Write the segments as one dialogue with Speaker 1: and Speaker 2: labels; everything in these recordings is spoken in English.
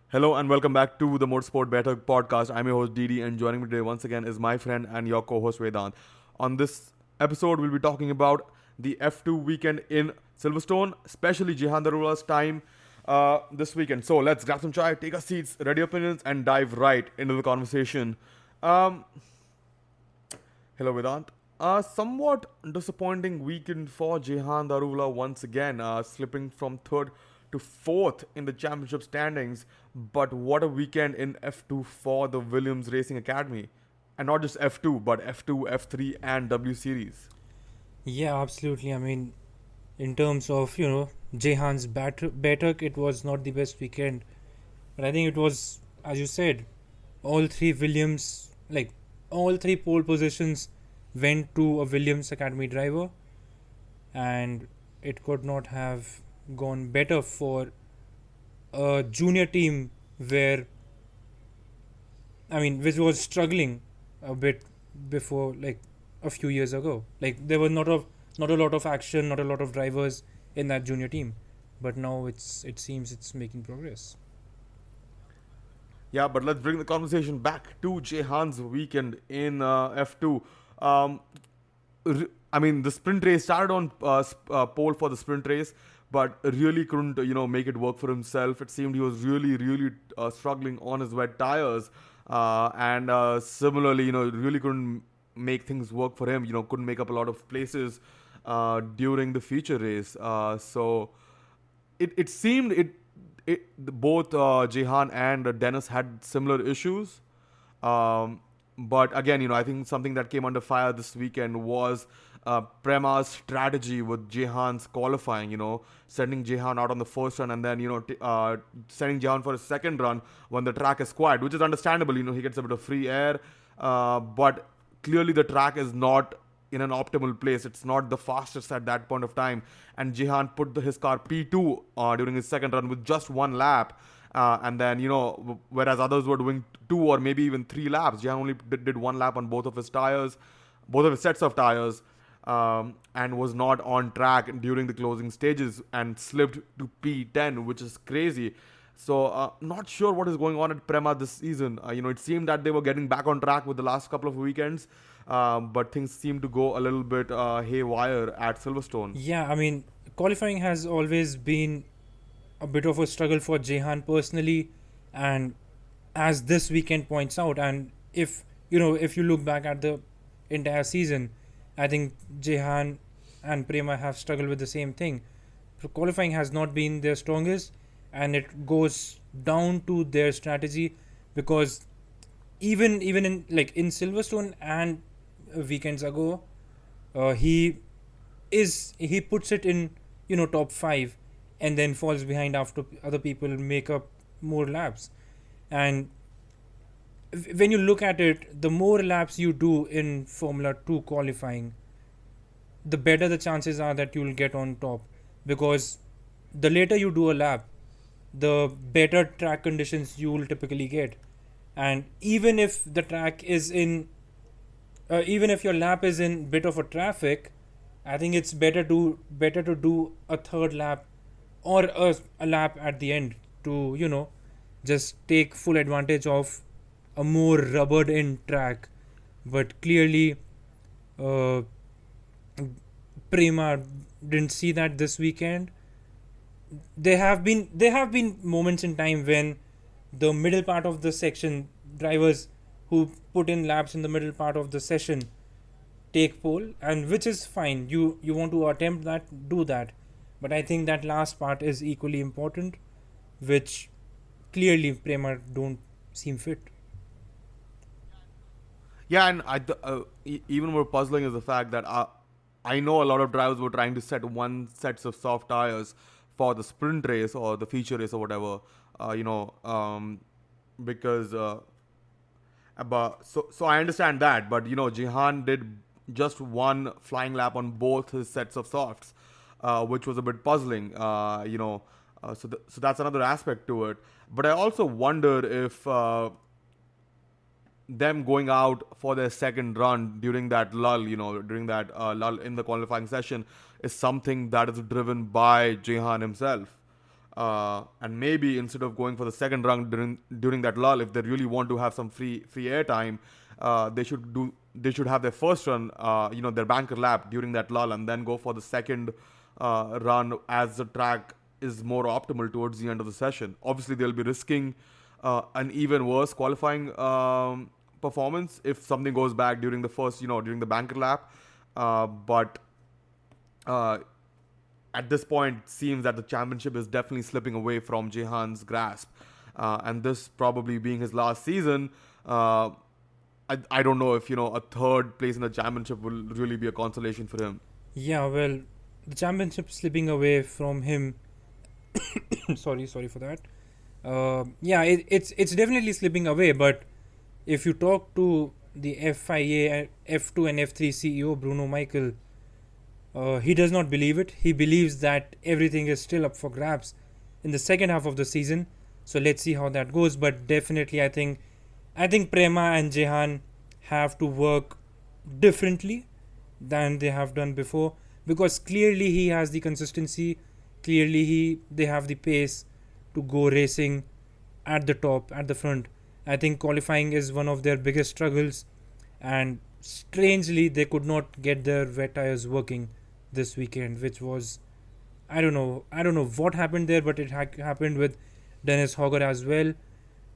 Speaker 1: Hello and welcome back to the Motorsport Baithak podcast. I'm your host Didi, and joining me today once again is my friend and your co-host Vedant. On this episode, we'll be talking about the F2 weekend in Silverstone, especially Jehan Darula's time this weekend. So let's grab some chai, take our seats, ready opinions, and dive right into the conversation. Um, Hello Vedant. Somewhat disappointing weekend for Jehan Darula once again, slipping from third to fourth in the championship standings. But what a weekend in F2 for the Williams Racing Academy. And not just F2, but F2, F3, and W Series.
Speaker 2: Yeah, absolutely. I mean, in terms of, Jehan's Baithak, it was not the best weekend. But I think it was, as you said, all three Williams, like, all three pole positions went to a Williams Academy driver. And it could not have gone better for a junior team where, which was struggling a bit before, like, a few years ago. Like, there were not a lot of action, not a lot of drivers in that junior team, but now it seems it's making progress.
Speaker 1: Yeah, but let's bring the conversation back to Jehan's weekend in F2. Um, the sprint race started on pole for the sprint race, but really couldn't, make it work for himself. It seemed he was really struggling on his wet tires, and similarly, really couldn't make things work for him. Couldn't make up a lot of places during the feature race. So it seemed both Jehan and Dennis had similar issues. Um, but again, I think something that came under fire this weekend was Prema's strategy with Jehan's qualifying. Sending Jehan out on the first run and then sending Jehan for a second run when the track is quiet, which is understandable. He gets a bit of free air, but clearly the track is not in an optimal place. It's not the fastest at that point of time. And Jehan put his car P2 during his second run with just one lap. And then, whereas others were doing two or maybe even three laps, Jehan only did one lap on both of his tires, both of his sets of tires, and was not on track during the closing stages and slipped to P10, which is crazy. So, not sure what is going on at Prema this season. It seemed that they were getting back on track with the last couple of weekends, but things seem to go a little bit haywire at Silverstone.
Speaker 2: Yeah, I mean, qualifying has always been a bit of a struggle for Jehan personally, and as this weekend points out, and if you look back at the entire season, I think Jehan and Prema have struggled with the same thing. So qualifying has not been their strongest, and it goes down to their strategy, because even in Silverstone and weekends ago, he puts it in top 5, and then falls behind after other people make up more laps. And when you look at it, the more laps you do in Formula 2 qualifying, the better the chances are that you'll get on top, because the later you do a lap, the better track conditions you will typically get. And even if the track is in even if your lap is in bit of a traffic, I think it's better to do a third lap, or a lap at the end, to just take full advantage of a more rubbered in track. But clearly, uh, Prema didn't see that this weekend. There have been moments in time when the middle part of the section, drivers who put in laps in the middle part of the session, take pole, and which is fine. You want to attempt that, do that. But I think that last part is equally important, which clearly Prema don't seem fit.
Speaker 1: Yeah, and even more puzzling is the fact that I know a lot of drivers were trying to set one sets of soft tires for the sprint race or the feature race or whatever, because but so I understand that, but Jihan did just one flying lap on both his sets of softs, which was a bit puzzling. So that's another aspect to it. But I also wonder if them going out for their second run during that lull, during that lull in the qualifying session, is something that is driven by Jehan himself. and maybe instead of going for the second run during that lull, if they really want to have some free air time, they should have their first run, their banker lap during that lull, and then go for the second run as the track is more optimal towards the end of the session. Obviously, they'll be risking an even worse qualifying performance if something goes back during the first, during the banker lap. But at this point, it seems that the championship is definitely slipping away from Jehan's grasp. And this probably being his last season, I don't know if, a third place in the championship will really be a consolation for him.
Speaker 2: Yeah, well, the championship slipping away from him. sorry for that. It's definitely slipping away. But if you talk to the FIA, F2 and F3 CEO Bruno Michael, he does not believe it. He believes that everything is still up for grabs in the second half of the season. So let's see how that goes. But definitely, I think Prema and Jehan have to work differently than they have done before, because clearly he has the consistency. Clearly they have the pace to go racing at the top, at the front. I think qualifying is one of their biggest struggles, and strangely they could not get their wet tires working this weekend, which was, I don't know what happened there, but it happened with Dennis Hogger as well.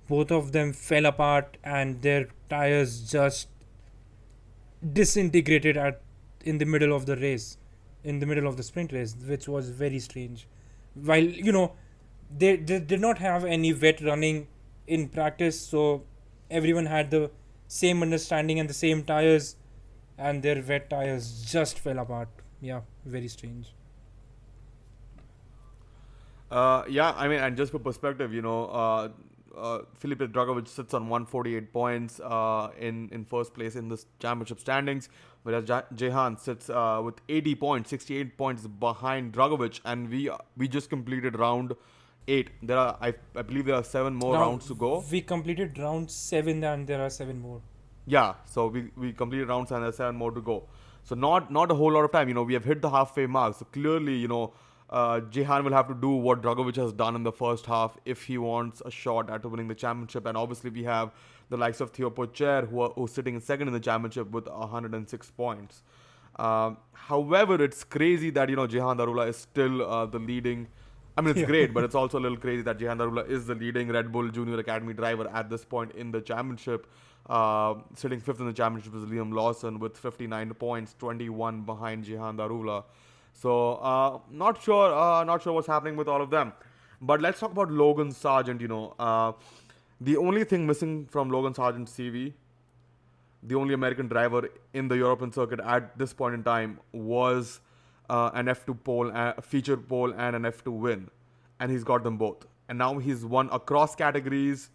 Speaker 2: Both of them fell apart and their tires just disintegrated in the middle of the race, in the middle of the sprint race, which was very strange. While they did not have any wet running in practice, so everyone had the same understanding and the same tires, and their wet tires just fell apart. Yeah, very strange.
Speaker 1: And just for perspective, Filipe Dragovic sits on 148 points in first place in this championship standings, whereas Jehan sits with 80 points, 68 points behind Dragovic, and we just completed round 8. I believe there are 7 more rounds to go.
Speaker 2: We completed round 7 and there are 7 more.
Speaker 1: Yeah, so we completed rounds and there are 7 more to go. So not a whole lot of time. We have hit the halfway mark. So clearly, Jehan will have to do what Dragovic has done in the first half if he wants a shot at winning the championship. And obviously, we have the likes of Theo Pocher, who's sitting in second in the championship with 106 points. However, it's crazy that Jehan Darula is still the leading. I mean, it's great, but it's also a little crazy that Jehan Darula is the leading Red Bull Junior Academy driver at this point in the championship. Sitting fifth in the championship is Liam Lawson with 59 points, 21 behind Jehan Darula. So not sure what's happening with all of them. But let's talk about Logan Sargent. The only thing missing from Logan Sargent's CV, the only American driver in the European circuit at this point in time, was an F2 pole, a feature pole, and an F2 win, and he's got them both. And now he's won across categories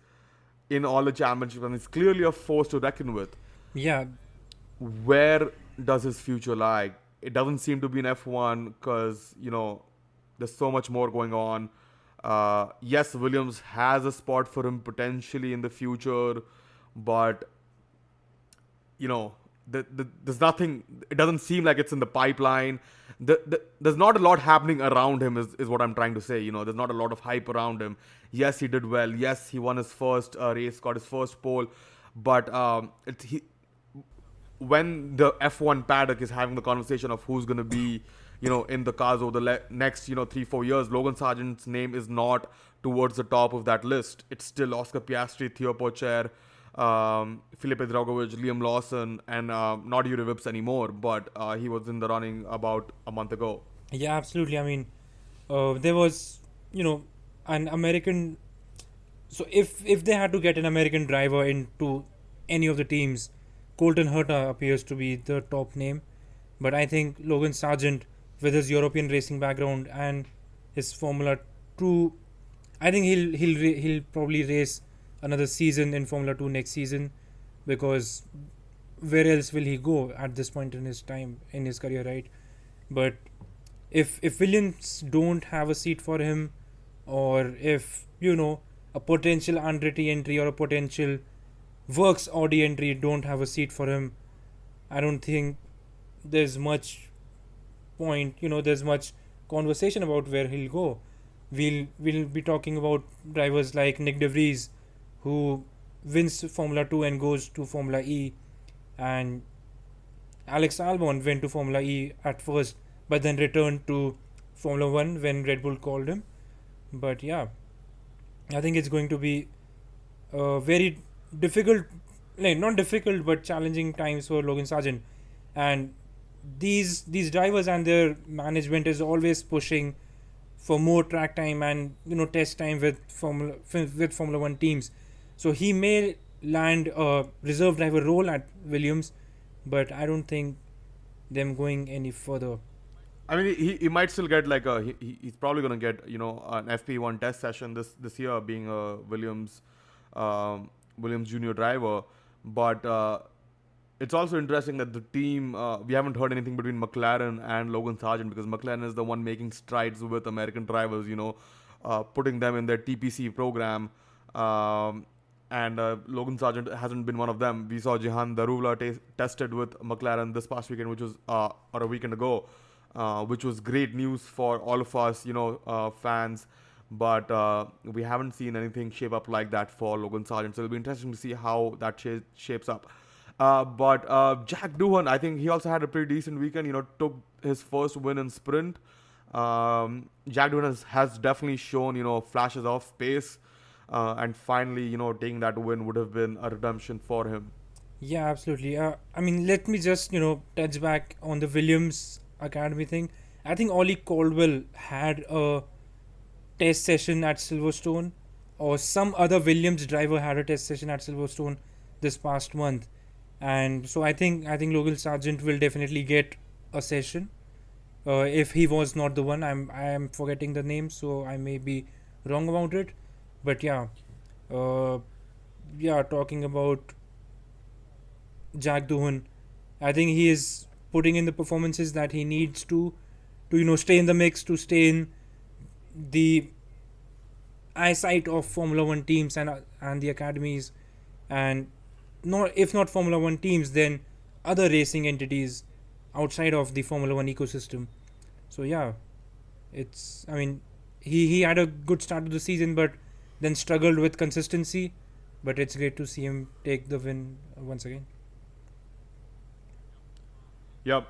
Speaker 1: in all the championships, and he's clearly a force to reckon with.
Speaker 2: Yeah.
Speaker 1: Where does his future lie? It doesn't seem to be in F1 because, there's so much more going on. Yes, Williams has a spot for him potentially in the future, but, there's nothing. It doesn't seem like it's in the pipeline. There's not a lot happening around him is what I'm trying to say. There's not a lot of hype around him. Yes, he did well. Yes, he won his first race, got his first pole, but when the F1 paddock is having the conversation of who's going to be, in the cars over the next, 3-4 years, Logan Sargent's name is not towards the top of that list. It's still Oscar Piastri, Theo Pocher, Filipe Dragovic, Liam Lawson, and not Yuri Vips anymore, but he was in the running about a month ago.
Speaker 2: Yeah, absolutely. I mean, there was, an American. So if they had to get an American driver into any of the teams, Colton Herta appears to be the top name, but I think Logan Sargent, with his European racing background and his Formula 2, I think he'll probably race another season in Formula 2 next season, because where else will he go at this point in his time in his career, right? But if Williams don't have a seat for him, or if a potential Andretti entry or a potential Works Audi entry don't have a seat for him, I don't think there's much point, there's much conversation about where he'll go. We'll be talking about drivers like Nick De Vries, who wins Formula 2 and goes to Formula E, and Alex Albon went to Formula E at first, but then returned to Formula 1 when Red Bull called him. But yeah, I think it's going to be very difficult, like not difficult, but challenging times for Logan Sargent. And these drivers and their management is always pushing for more track time and test time with Formula One teams. So he may land a reserve driver role at Williams, but I don't think them going any further.
Speaker 1: I mean, he might still get like he's probably gonna get an FP1 test session this year, being a Williams junior driver. But it's also interesting that the team, we haven't heard anything between McLaren and Logan Sargent, because McLaren is the one making strides with American drivers, putting them in their TPC program. And Logan Sargent hasn't been one of them. We saw Jehan tested with McLaren this past weekend, which was or a weekend ago, which was great news for all of us, fans. But we haven't seen anything shape up like that for Logan Sargent. So it'll be interesting to see how that shapes up. But Jack Doohan, I think he also had a pretty decent weekend. Took his first win in sprint. Jack Doohan has definitely shown flashes of pace, and finally taking that win would have been a redemption for him.
Speaker 2: Yeah, absolutely. I mean, let me just touch back on the Williams Academy thing. I think Ollie Caldwell had a test session at Silverstone, or some other Williams driver had a test session at Silverstone this past month. And so I think Logan Sargent will definitely get a session. If he was not the one, I'm forgetting the name, so I may be wrong about it. But yeah, talking about Jack Doohan, I think he is putting in the performances that he needs to stay in the mix, to stay in the eyesight of Formula One teams and the academies, and if not Formula One teams, then other racing entities outside of the Formula One ecosystem. So yeah, he had a good start to the season, but then struggled with consistency. But it's great to see him take the win once again.
Speaker 1: Yep.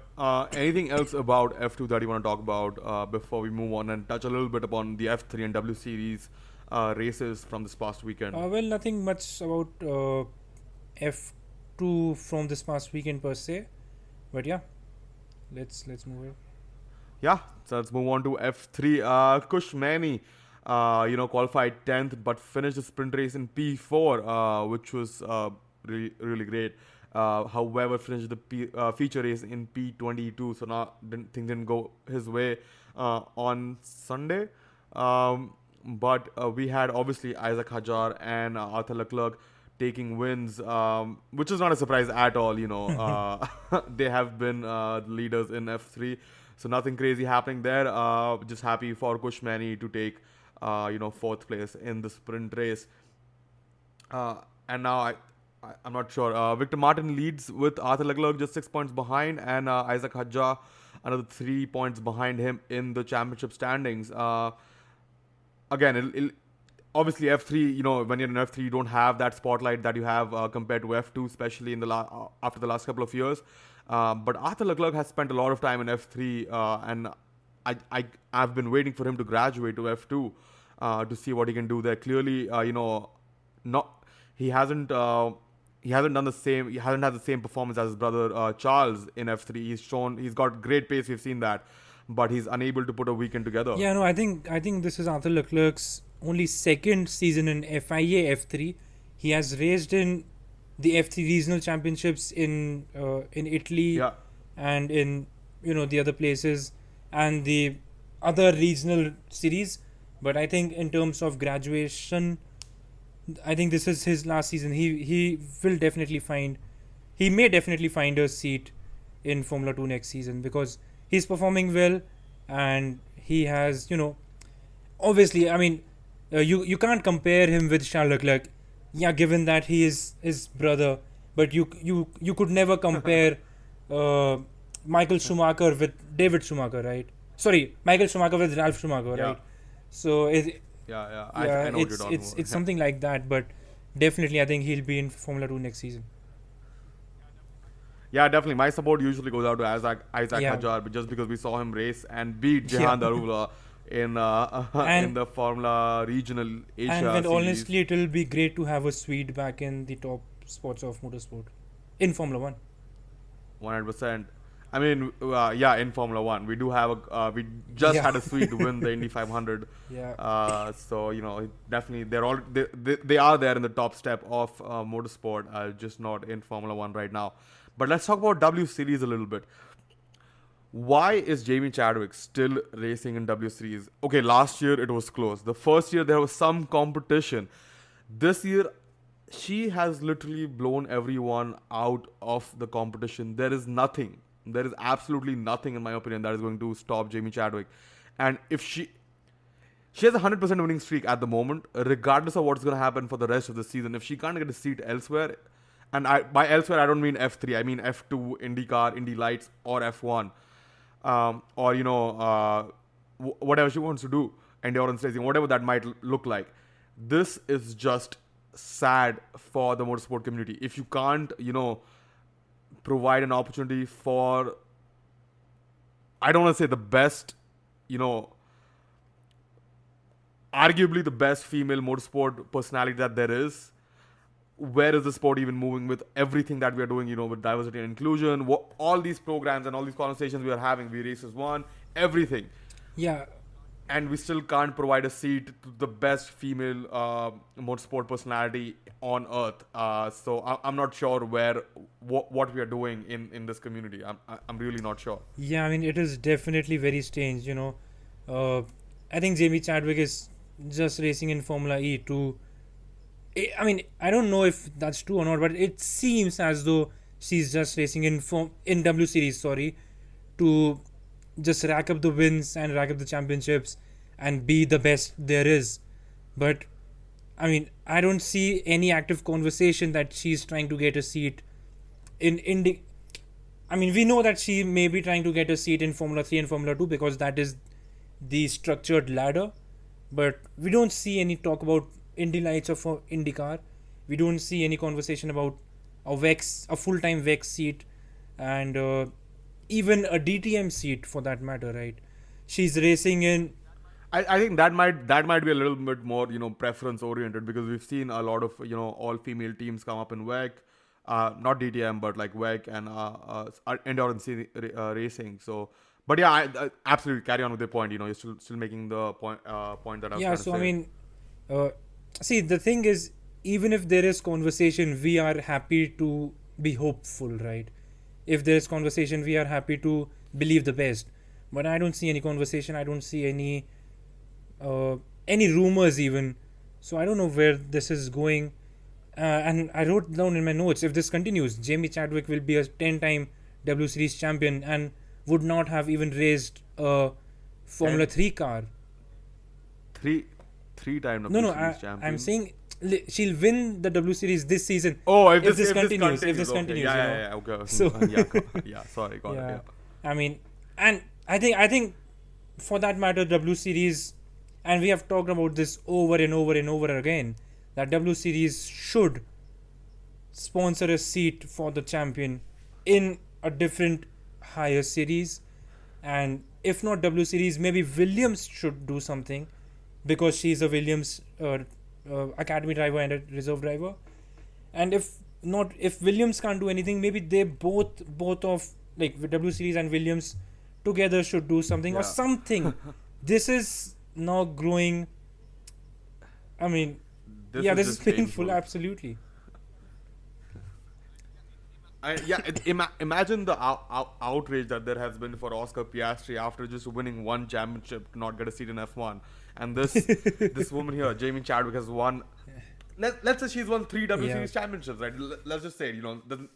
Speaker 1: Anything else about F2 that you want to talk about before we move on and touch a little bit upon the F3 and W Series races from this past weekend?
Speaker 2: Well, nothing much about F2 from this past weekend per se, but yeah, let's move on.
Speaker 1: Yeah, so let's move on to F3. Kush Mani, qualified 10th but finished the sprint race in P4, which was really, really great. However, finished the feature race in P22, so things didn't go his way on Sunday. But we had obviously Isaac Hadjar and Arthur Leclerc taking wins, which is not a surprise at all. They have been leaders in F3, so nothing crazy happening there. Just happy for Kush Mani to take fourth place in the sprint race. And now I'm not sure. Victor Martin leads with Arthur Leclerc just 6 points behind, and Isaac Hadjar another 3 points behind him in the championship standings. Again, obviously F3. When you're in F3, you don't have that spotlight that you have compared to F2, especially in after the last couple of years. But Arthur Leclerc has spent a lot of time in F3, and I've been waiting for him to graduate to F2 to see what he can do there. Clearly, he hasn't done the same. He hasn't had the same performance as his brother Charles in F3. He's got great pace. We've seen that, but he's unable to put a weekend together.
Speaker 2: Yeah, no, I think this is Arthur Leclerc's only second season in FIA F3. He has raced in the F3 regional championships in Italy, and in the other places and the other regional series. But I think in terms of graduation, I think this is his last season. He may definitely find a seat in Formula 2 next season, because he's performing well, and he has obviously, I mean, you can't compare him with Charles Leclerc, given that he is his brother, but you could never compare Michael Schumacher with David Schumacher, right? Sorry, Michael Schumacher with Ralf Schumacher, right? So
Speaker 1: Yeah.
Speaker 2: yeah,
Speaker 1: I know what you're talking about.
Speaker 2: it's something like that. But definitely, I think he'll be in Formula 2 next season.
Speaker 1: Yeah, definitely. My support usually goes out to Isaac
Speaker 2: Yeah,
Speaker 1: Hajar, but just because we saw him race and beat
Speaker 2: yeah,
Speaker 1: Jehan Darula in in
Speaker 2: and
Speaker 1: the Formula Regional
Speaker 2: and
Speaker 1: Asia
Speaker 2: when
Speaker 1: Series.
Speaker 2: honestly, it'll be great to have a Swede back in the top spots of motorsport in Formula 1.
Speaker 1: 100%. I mean, yeah, in Formula One, we do have we just
Speaker 2: Yeah,
Speaker 1: had a Swede win the Indy 500.
Speaker 2: yeah,
Speaker 1: So definitely they are there in the top step of motorsport, just not in Formula One right now. But let's talk about W Series a little bit. Why is Jamie Chadwick still racing in W Series? Okay, last year it was close. The first year there was some competition. This year, she has literally blown everyone out of the competition. There is nothing. There is absolutely nothing, in my opinion, that is going to stop Jamie Chadwick. And if she has a 100% winning streak at the moment, regardless of what's going to happen for the rest of the season. If she can't get a seat elsewhere, and by elsewhere I don't mean F3, I mean F2, IndyCar, Indy Lights, or F1, or whatever she wants to do, endurance racing, whatever that might look like. This is just sad for the motorsport community. If you can't, provide an opportunity for, I don't want to say the best, you know, arguably the best female motorsport personality that there is. Where is the sport even moving with everything that we are doing, with diversity and inclusion, all these programs and all these conversations we are having, we races one, everything.
Speaker 2: yeah,
Speaker 1: And we still can't provide a seat to the best female motorsport personality on earth. So I'm not sure what we are doing in this community. I'm really not sure.
Speaker 2: yeah. I mean, it is definitely very strange. Uh, I think Jamie Chadwick is just racing in Formula E to. I mean, I don't know if that's true or not, but it seems as though she's just racing in W Series, sorry, to just rack up the wins and rack up the championships and be the best there is. But I mean, I don't see any active conversation that she's trying to get a seat in Indy. I mean, we know that she may be trying to get a seat in Formula 3 and Formula 2 because that is the structured ladder. But we don't see any talk about Indy Lights or for IndyCar. We don't see any conversation about a full-time VEX seat, and even a DTM seat for that matter, right? She's racing in.
Speaker 1: I think that might be a little bit more preference oriented, because we've seen a lot of all female teams come up in WEC, not DTM but like WEC and endurance racing. So, but yeah, I absolutely carry on with the point. You're still making the point that I was
Speaker 2: Yeah,
Speaker 1: trying to
Speaker 2: so I
Speaker 1: say.
Speaker 2: mean, uh, see, the thing is, even if there is conversation, we are happy to be hopeful, right? If there is conversation, we are happy to believe the best. But I don't see any conversation. I don't see any rumors even. So I don't know where this is going. And I wrote down in my notes, if this continues, Jamie Chadwick will be a 10-time W Series champion and would not have even raced a Formula
Speaker 1: And
Speaker 2: 3 car.
Speaker 1: three-time
Speaker 2: No,
Speaker 1: W
Speaker 2: no,
Speaker 1: Series
Speaker 2: I'm
Speaker 1: champion.
Speaker 2: saying she'll win the W Series this season
Speaker 1: Oh, if
Speaker 2: if
Speaker 1: this
Speaker 2: this continues. If this
Speaker 1: okay.
Speaker 2: continues,
Speaker 1: Yeah. Okay.
Speaker 2: So
Speaker 1: Yeah. Yeah. Sorry. Got it.
Speaker 2: yeah,
Speaker 1: Yeah.
Speaker 2: I mean, and I think for that matter, W Series, and we have talked about this over and over and over again, that W Series should sponsor a seat for the champion in a different higher series, and if not W Series, maybe Williams should do something because she's a Williams academy driver and a reserve driver. And if Williams can't do anything, maybe they both of like W Series and Williams together should do something or
Speaker 1: Yeah.
Speaker 2: something. This is now growing. I mean,
Speaker 1: This
Speaker 2: yeah,
Speaker 1: is
Speaker 2: this is
Speaker 1: just
Speaker 2: painful.
Speaker 1: painful.
Speaker 2: Absolutely.
Speaker 1: Imagine the outrage that there has been for Oscar Piastri after just winning one championship to not get a seat in F1, and this woman here, Jamie Chadwick, has won. Let's say she's won 3 W
Speaker 2: Yeah.
Speaker 1: Series championships, right? Let's just say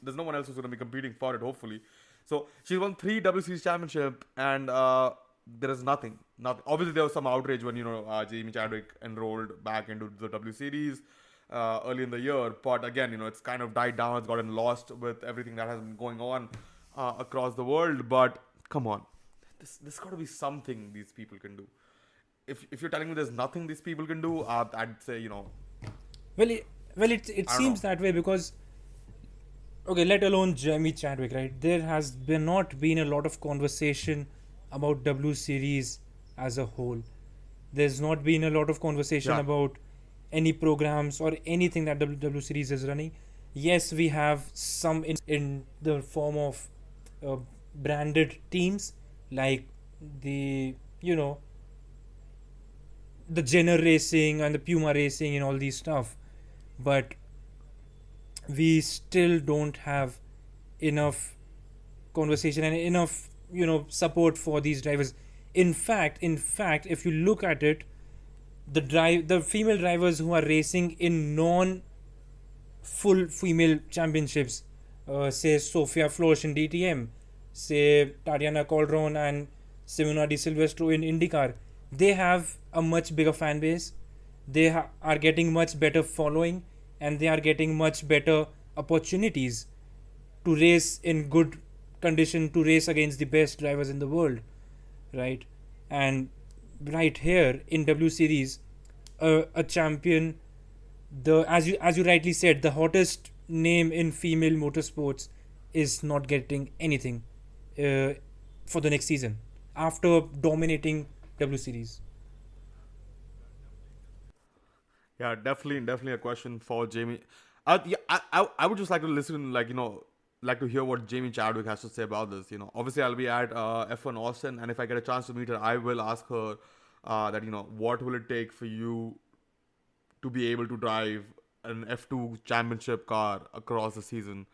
Speaker 1: there's no one else who's going to be competing for it, hopefully. So she's won 3 W Series championship, and there is nothing. Nothing. Obviously, there was some outrage when Jamie Chadwick enrolled back into the W Series early in the year, but again, it's kind of died down. It's gotten lost with everything that has been going on across the world. But come on, this got to be something these people can do. if you're telling me there's nothing these people can do, I'd say,
Speaker 2: Well, it
Speaker 1: I don't
Speaker 2: seems
Speaker 1: know.
Speaker 2: that way because okay, let alone Jamie Chadwick, right? There has been not been a lot of conversation about W Series as a whole. There's not been a lot of conversation
Speaker 1: Yeah,
Speaker 2: about any programs or anything that W Series is running. Yes, we have some in the form of uh, branded teams like the the Jenner Racing and the Puma Racing and all these stuff, but we still don't have enough conversation and enough support for these drivers. In fact, if you look at it, the female drivers who are racing in non full female championships, say Sofia Flores in DTM, say Tatiana Calderon and Simona Di Silvestro in IndyCar, they have a much bigger fan base. They are getting much better following, and they are getting much better opportunities to race in good condition, to race against the best drivers in the world, right? And right here in W Series, a champion, the as you rightly said, the hottest name in female motorsports is not getting anything uh, for the next season after dominating W Series.
Speaker 1: yeah, definitely a question for Jamie. Yeah, I would just like to listen, like, like to hear what Jamie Chadwick has to say about this. Obviously I'll be at F1 Austin, and if I get a chance to meet her, I will ask her that, what will it take for you to be able to drive an F2 championship car across the season,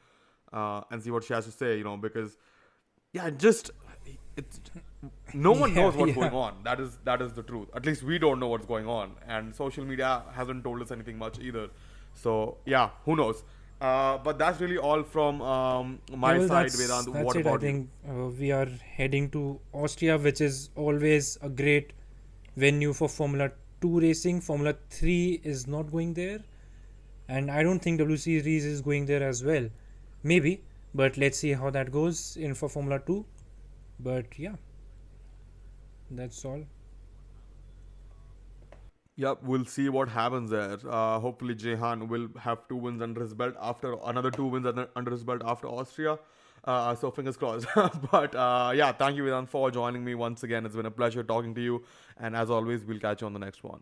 Speaker 1: and see what she has to say. Because yeah, just it's no one
Speaker 2: Yeah,
Speaker 1: knows what's
Speaker 2: yeah.
Speaker 1: going on. That is the truth. At least we don't know what's going on, and social media hasn't told us anything much either. So yeah, who knows? But that's really all from
Speaker 2: Yeah,
Speaker 1: my
Speaker 2: well,
Speaker 1: side, Vedant.
Speaker 2: that's
Speaker 1: What
Speaker 2: it. I
Speaker 1: about you?
Speaker 2: think we are heading to Austria, which is always a great venue for Formula 2 racing. Formula 3 is not going there, and I don't think W Series is going there as well. Maybe, but let's see how that goes in for Formula 2. But yeah, that's all.
Speaker 1: Yep, we'll see what happens there. Hopefully, Jehan will have 2 wins under his belt after another 2 wins under his belt after Austria. So fingers crossed. But yeah, thank you, Vedant, for joining me once again. It's been a pleasure talking to you. And as always, we'll catch you on the next one.